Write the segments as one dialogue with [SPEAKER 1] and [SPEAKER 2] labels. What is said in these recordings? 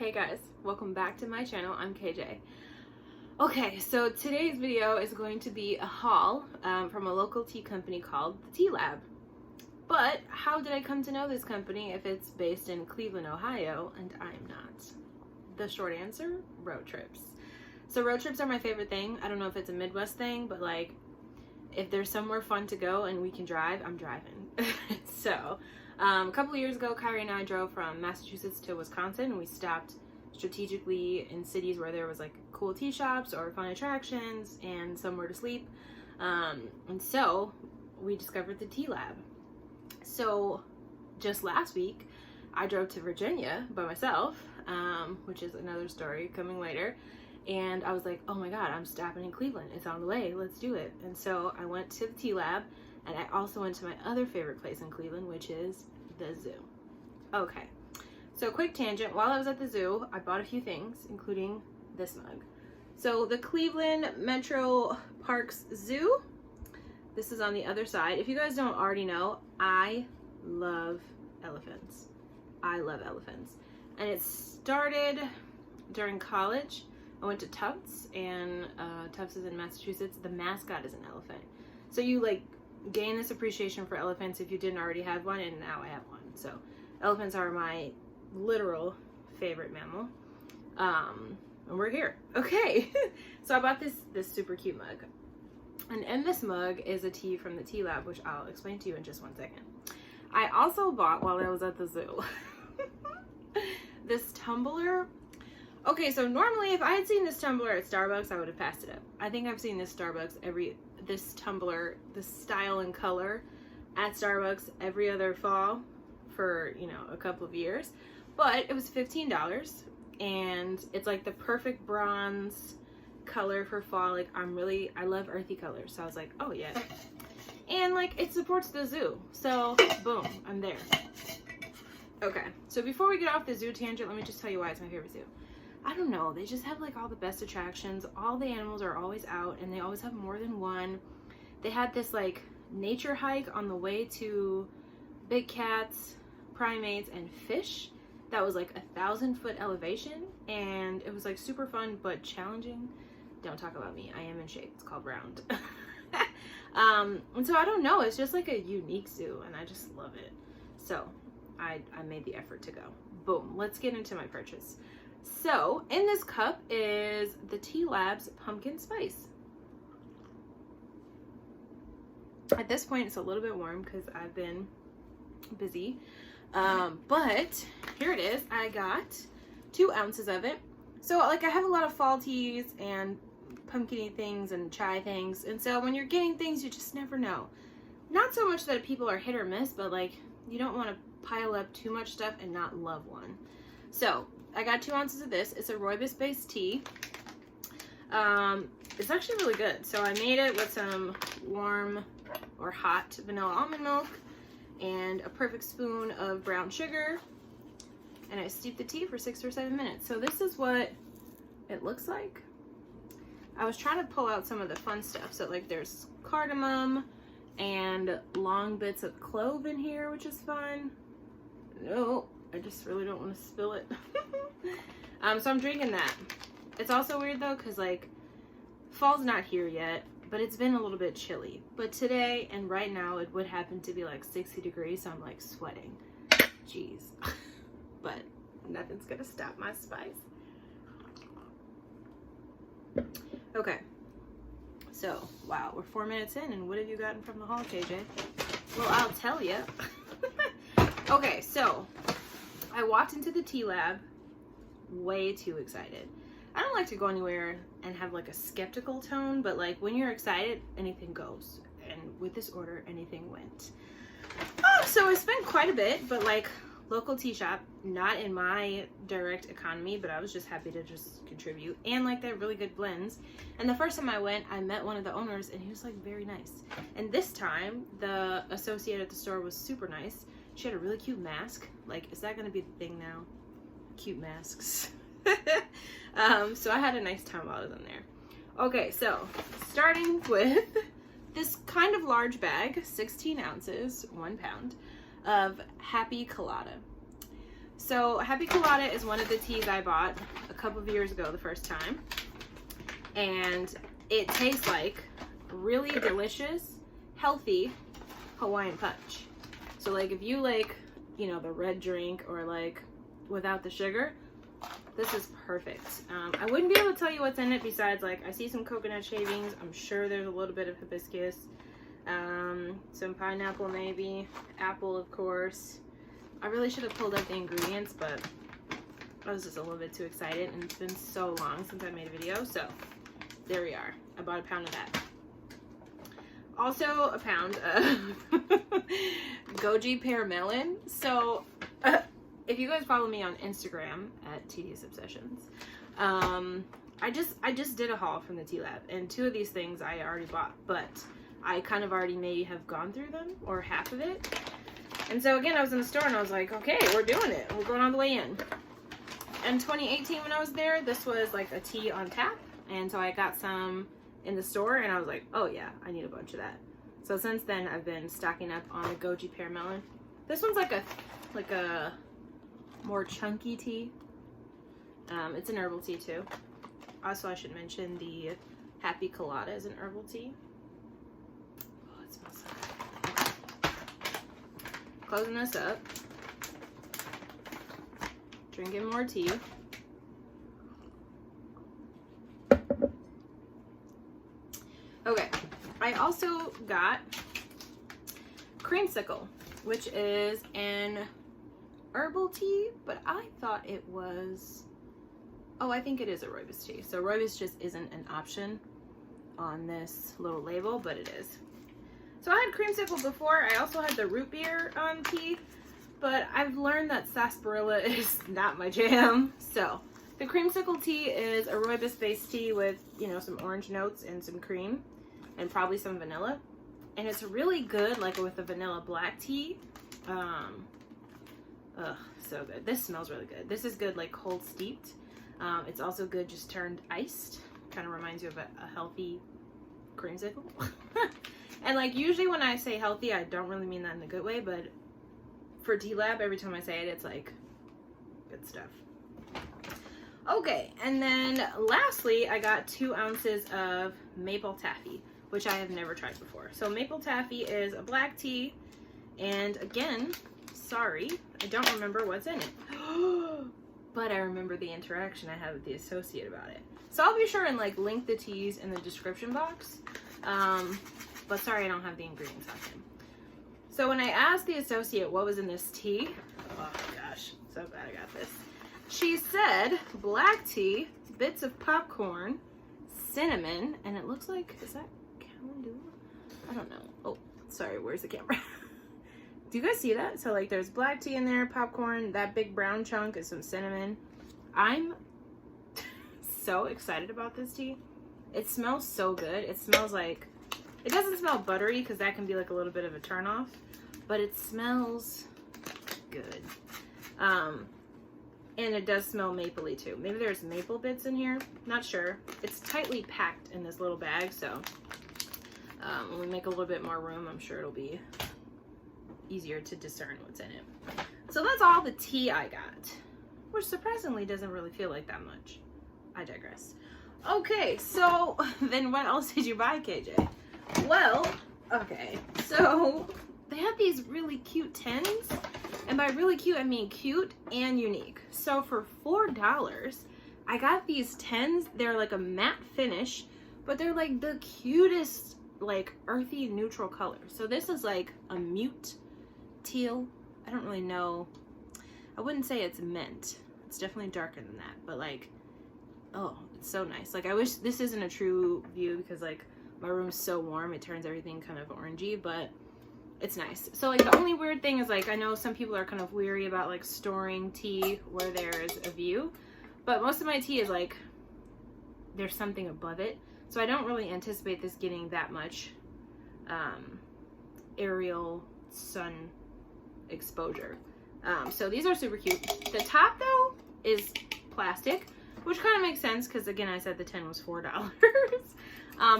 [SPEAKER 1] Hey guys, welcome back to my channel. I'm KJ. Okay, so today's video is going to be a haul from a local tea company called the Tea Lab. But how did I come to know this company if it's based in Cleveland, Ohio, and I'm not? The short answer, road trips. So road trips are my favorite thing. I don't know if it's a Midwest thing, but like if there's somewhere fun to go and we can drive, I'm driving. So a couple of years ago, Kyrie and I drove from Massachusetts to Wisconsin, and we stopped strategically in cities where there was like cool tea shops or fun attractions and somewhere to sleep. And so we discovered the Tea Lab. So just last week, I drove to Virginia by myself, which is another story coming later. And I was like, oh my God, I'm stopping in Cleveland. It's on the way. Let's do it. And so I went to the Tea Lab, and I also went to my other favorite place in Cleveland, which is the zoo. Okay, so quick tangent. While I was at the zoo, I bought a few things, including this mug. So the Cleveland Metro Parks Zoo, this is on the other side. If you guys don't already know, I love elephants. I love elephants. And it started during college. I went to Tufts, and Tufts is in Massachusetts. The mascot is an elephant. So you like gain this appreciation for elephants if you didn't already have one, and now I have one. So elephants are my literal favorite mammal. And we're here. Okay. So I bought this super cute mug. And in this mug is a tea from the Tea Lab, which I'll explain to you in just one second. I also bought, while I was at the zoo, this tumbler. Okay, so normally if I had seen this tumbler at Starbucks, I would have passed it up. I think I've seen this this tumbler, this style and color at Starbucks every other fall for, you know, a couple of years. But it was $15, and it's like the perfect bronze color for fall. Like I love earthy colors. So I was like, oh yeah. And like it supports the zoo. So boom, I'm there. Okay, so before we get off the zoo tangent, let me just tell you why it's my favorite zoo. I don't know, they just have like all the best attractions. All the animals are always out, and they always have more than one. They had this like nature hike on the way to big cats, primates, and fish that was like 1,000-foot elevation, and it was like super fun but challenging. Don't talk about me, I am in shape. It's called round. And so I don't know, it's just like a unique zoo, and I just love it. So I made the effort to go. Boom, let's get into my purchase. So in this cup is the Tea Lab's pumpkin spice. At this point it's a little bit warm because I've been busy, but here it is. I got 2 ounces of it. So like I have a lot of fall teas and pumpkin-y things and chai things, and so when you're getting things, you just never know. Not so much that people are hit or miss, but like you don't want to pile up too much stuff and not love one. So I got 2 ounces of this. It's a rooibos based tea. It's actually really good. So I made it with some warm or hot vanilla almond milk and a perfect spoon of brown sugar, and I steeped the tea for 6 or 7 minutes. So this is what it looks like. I was trying to pull out some of the fun stuff. So like there's cardamom and long bits of clove in here, which is fun. No, I just really don't want to spill it. So I'm drinking that. It's also weird though, because like fall's not here yet, but it's been a little bit chilly. But today and right now it would happen to be like 60 degrees, so I'm like sweating. Jeez. But nothing's gonna stop my spice. Okay. So, wow, we're 4 minutes in, and what have you gotten from the haul, KJ? Well, I'll tell you. Okay, so I walked into the Tea Lab way too excited. I don't like to go anywhere and have like a skeptical tone, but like when you're excited, anything goes. And with this order, anything went. So I spent quite a bit, but like local tea shop, not in my direct economy, but I was just happy to just contribute. And like they're really good blends. And the first time I went, I met one of the owners, and he was like very nice. And this time, the associate at the store was super nice. She had a really cute mask. Like, is that gonna be the thing now? Cute masks. So I had a nice time while I was in there. Okay, so starting with this kind of large bag, 16 ounces, 1 pound, of Happy Colada. So Happy Colada is one of the teas I bought a couple of years ago the first time. And it tastes like really delicious, healthy Hawaiian punch. So like if you like, you know, the red drink or like without the sugar, this is perfect. I wouldn't be able to tell you what's in it besides like I see some coconut shavings. I'm sure there's a little bit of hibiscus, some pineapple maybe, apple of course. I really should have pulled up the ingredients, but I was just a little bit too excited and it's been so long since I made a video. So there we are. I bought a pound of that. Also a pound of Goji Pear Melon. So if you guys follow me on Instagram at Teadious Obsessions, I just did a haul from the Tea Lab, and 2 of these things I already bought, but I kind of already maybe have gone through them or half of it. And so again, I was in the store and I was like, okay, we're doing it. We're going all the way in. In 2018 when I was there, this was like a tea on tap, and so I got some in the store and I was like, oh yeah, I need a bunch of that. So since then I've been stocking up on the Goji Pear Melon. This one's like a more chunky tea. It's an herbal tea too. Also, I should mention the Happy Colada is an herbal tea. Oh, it smells so good. Closing this up. Drinking more tea. Okay, I also got Creamsicle, which is an herbal tea, but I thought it was, oh, I think it is a rooibos tea. So rooibos just isn't an option on this little label, but it is. So I had Creamsicle before. I also had the root beer tea, but I've learned that sarsaparilla is not my jam. So the Creamsicle tea is a rooibos based tea with, you know, some orange notes and some cream and probably some vanilla. And it's really good like with a vanilla black tea. Ugh, so good. This smells really good. This is good like cold steeped. It's also good just turned iced. Kind of reminds you of a healthy creamsicle. And like usually when I say healthy, I don't really mean that in a good way, but for Tea Lab, every time I say it, it's like good stuff. Okay, and then lastly, I got 2 ounces of maple taffy, which I have never tried before. So maple taffy is a black tea, and again, sorry, I don't remember what's in it. But I remember the interaction I had with the associate about it. So I'll be sure and like link the teas in the description box. But sorry I don't have the ingredients on him. So when I asked the associate what was in this tea, oh gosh, so glad I got this. She said black tea, bits of popcorn, cinnamon, and it looks like, is that calendula? I don't know. Oh, sorry, where's the camera? Do you guys see that? So like there's black tea in there, popcorn, that big brown chunk is some cinnamon. I'm so excited about this tea. It smells so good. It smells like, it doesn't smell buttery because that can be like a little bit of a turn off, but it smells good. And it does smell mapley too. Maybe there's maple bits in here, not sure. It's tightly packed in this little bag, so when we make a little bit more room, I'm sure it'll be easier to discern what's in it. So that's all the tea I got, which surprisingly doesn't really feel like that much. I digress. Okay, so then what else did you buy, KJ? Well, okay, so they have these really cute tins, and by really cute, I mean cute and unique. So for $4, I got these tins. They're like a matte finish, but they're like the cutest, like earthy neutral color. So this is like a mute teal. I don't really know. I wouldn't say it's mint. It's definitely darker than that, but like, oh, it's so nice. Like I wish this isn't a true view because like my room is so warm, it turns everything kind of orangey, but it's nice. So like the only weird thing is like, I know some people are kind of weary about like storing tea where there's a view, but most of my tea is like, there's something above it. So I don't really anticipate this getting that much aerial sun exposure. So these are super cute. The top though is plastic, which kind of makes sense because again, I said the tin was $4.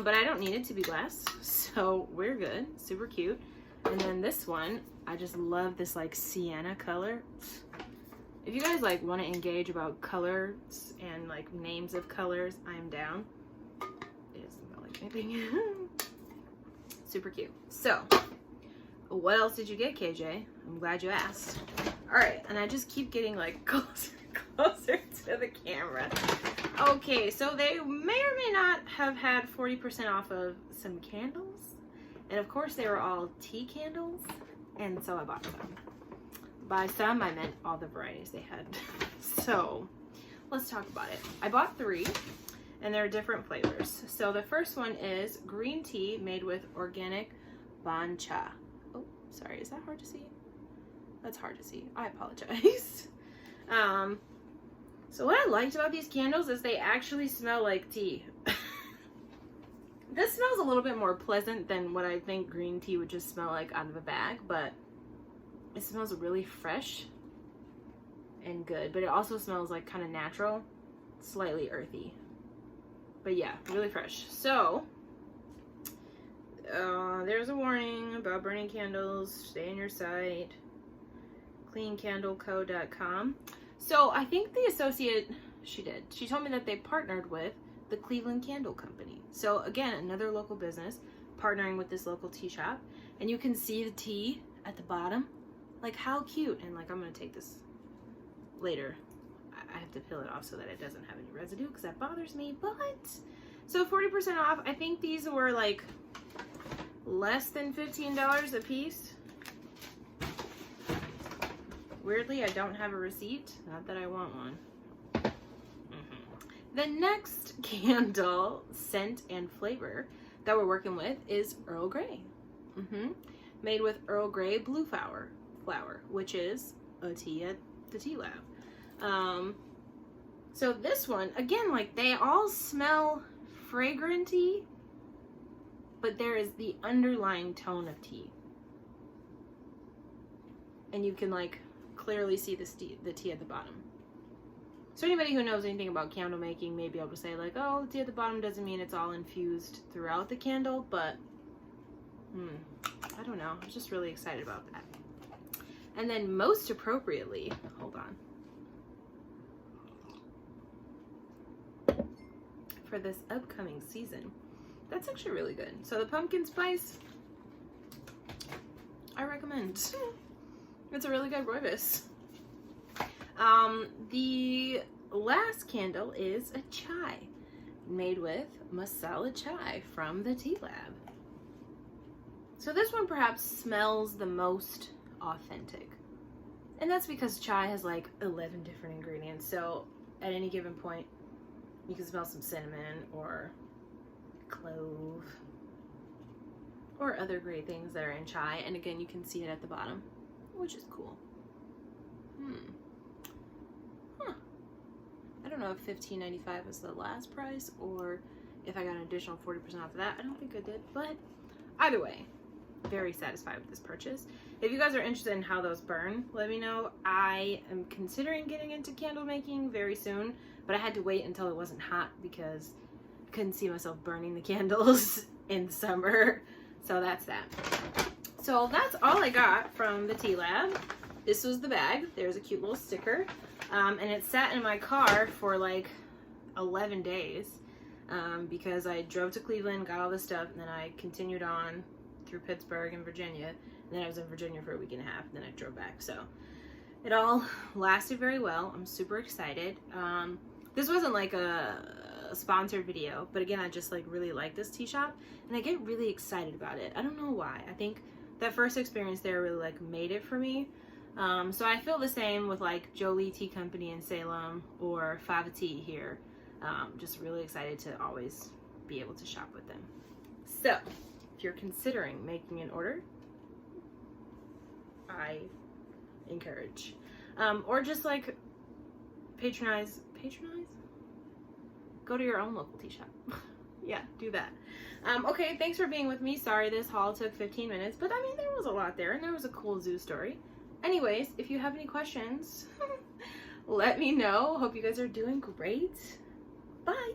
[SPEAKER 1] But I don't need it to be glass, so we're good. Super cute. And then this one, I just love this like sienna color. If you guys like want to engage about colors and like names of colors, I'm down. It doesn't smell like anything. Super cute. So, what else did you get, KJ? I'm glad you asked. All right, and I just keep getting like closer to the camera. Okay, so they may or may not have had 40% off of some candles. And of course they were all tea candles. And so I bought some. By some, I meant all the varieties they had. So let's talk about it. I bought 3 and they're different flavors. So the first one is green tea made with organic bancha. Oh, sorry, is that hard to see? That's hard to see. I apologize. So what I liked about these candles is they actually smell like tea. This smells a little bit more pleasant than what I think green tea would just smell like out of a bag, but it smells really fresh and good, but it also smells like kind of natural, slightly earthy. But yeah, really fresh. So, there's a warning about burning candles. Stay in your sight. cleancandleco.com. So I think the associate, she told me that they partnered with the Cleveland Candle Company. So again, another local business partnering with this local tea shop. And you can see the tea at the bottom. Like, how cute. And like, I'm going to take this later. I have to peel it off so that it doesn't have any residue because that bothers me. But, so 40% off. I think these were like less than $15 a piece. Weirdly, I don't have a receipt. Not that I want one. The next candle, scent, and flavor that we're working with is Earl Grey. Made with Earl Grey blue flower, which is a tea at the Tea Lab. So this one, again, like they all smell fragranty, but there is the underlying tone of tea. And you can like clearly see the tea at the bottom. So anybody who knows anything about candle making may be able to say like, oh, the tea at the bottom doesn't mean it's all infused throughout the candle, but I don't know. I was just really excited about that. And then most appropriately, hold on. For this upcoming season, that's actually really good. So the pumpkin spice, I recommend. It's a really good rooibos. The last candle is a chai made with masala chai from the Tea Lab. So this one perhaps smells the most authentic. And that's because chai has like 11 different ingredients. So at any given point, you can smell some cinnamon or clove or other great things that are in chai. And again, you can see it at the bottom, which is cool. I don't know if $15.95 was the last price or if I got an additional 40% off of that. I don't think I did, but either way, very satisfied with this purchase. If you guys are interested in how those burn, let me know. I am considering getting into candle making very soon, but I had to wait until it wasn't hot because I couldn't see myself burning the candles in the summer. So that's that. So that's all I got from the Tea Lab. This was the bag. There's a cute little sticker. And it sat in my car for like 11 days because I drove to Cleveland, got all this stuff, and then I continued on through Pittsburgh and Virginia. And then I was in Virginia for a week and a half, and then I drove back. So it all lasted very well. I'm super excited. This wasn't like a sponsored video, but again, I just like really like this tea shop, and I get really excited about it. I don't know why. I think that first experience there really like made it for me. So I feel the same with like Jolie Tea Company in Salem or Fava Tea here. Just really excited to always be able to shop with them. So if you're considering making an order, I encourage. Or just like patronize? Go to your own local tea shop. Yeah, do that. Okay, thanks for being with me. Sorry this haul took 15 minutes, but I mean, there was a lot there, and there was a cool zoo story. Anyways, if you have any questions, let me know. Hope you guys are doing great. Bye.